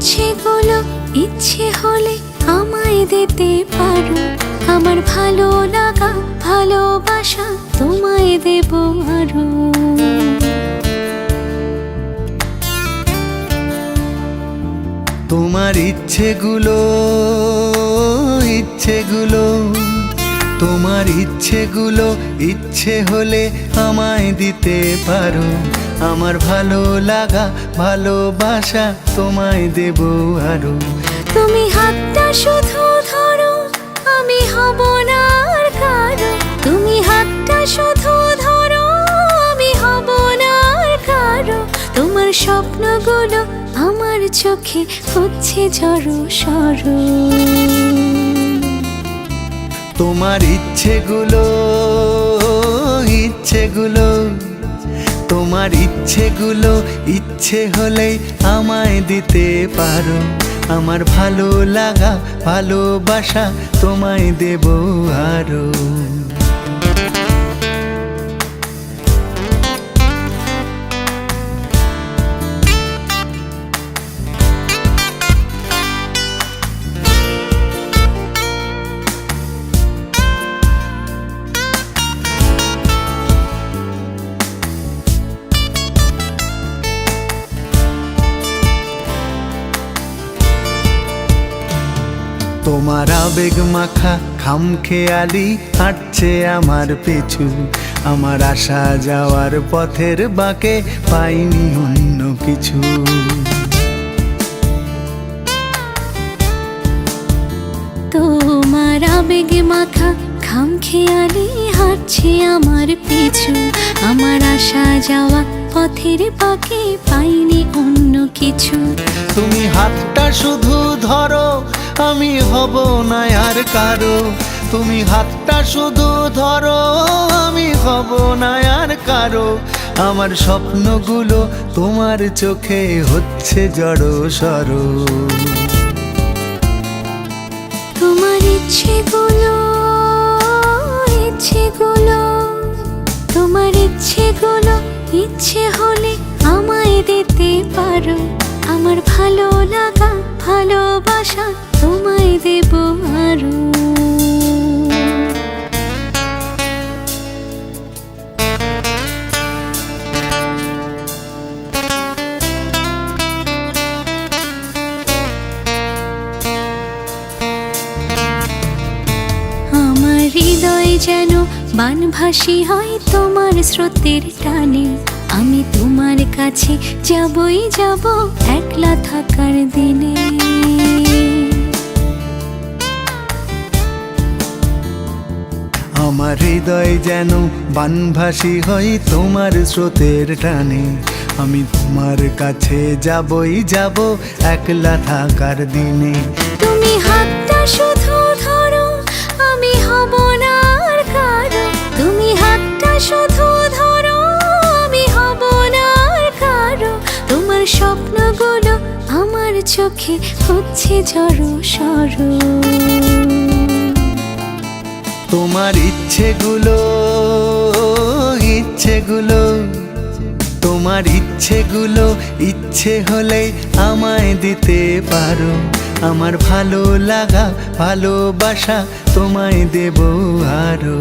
ইচ্ছেগুলো ইচ্ছে হলে আমায় দিতে পারো। আমার ভালো লাগা ভালোবাসা তোমায় দেব আরো। তোমার ইচ্ছেগুলো তোমার ইচ্ছেগুলো ইচ্ছে হলে আমায় দিতে পারো। আমার ভালো লাগা ভালোবাসা তোমায় দেব আরো। তুমি হাতটা শুধু ধরো, আমি হব না আর কারো। তুমি হাতটা শুধু ধরো, আমি হব না আর কারো। তোমার স্বপ্নগুলো আমার চোখে হচ্ছে জড়ো সরো। তোমার ইচ্ছেগুলো তোমার ইচ্ছেগুলো ইচ্ছে হলেই আমায় দিতে পারো। আমার ভালো লাগা ভালোবাসা তোমায় দেব আরো। তোমার আবেগ মাখা খামখেয়ালি হাঁটছে আমার পিছু। আমার আসা যাওয়ার পথের বাঁকে পাইনি অন্য কিছু। তোমার আবেগ মাখা খামখেয়ালি হাঁটছে আমার পিছু। আমার আসা যাওয়া পথের বাঁকে পাইনি অন্য কিছু। তুমি হাতটা শুধু ধরো, আমি হব না আর কারো। তুমি হাতটা শুধু ধরো, আমি হব না আর কারো। আমার স্বপ্নগুলো তোমার চোখে হচ্ছে জড়ো সরো। তোমার ইচ্ছেগুলো তোমার ইচ্ছেগুলো ইচ্ছে হলে আমায় দিতে পারো। আমার ভালো লাগা ভালোবাসা তোমায় দেব আরো। আমার হৃদয় যেন বানভাসী হয় তোমার স্রোতের টানে। আমি তোমার কাছে যাবই যাব একলা থাকার দিনে। আমার হৃদয় যেন বানভাসী হয় তোমার স্রোতের টানে। আমি তোমার কাছে যাবই যাব একলা থাকার দিনে। তুমি হাতটা শুধু ধরো, আমি হব না আর কারো। তুমি হাতটা শুধু ধরো, আমি হব না আর কারো। তোমার স্বপ্নগুলো আমার চোখে হচ্ছে জড়ো সরো। তোমার ইচ্ছেগুলো তোমার ইচ্ছেগুলো ইচ্ছে হলে আমায় দিতে পারো। আমার ভালো লাগা ভালোবাসা তোমায় দেব আরো।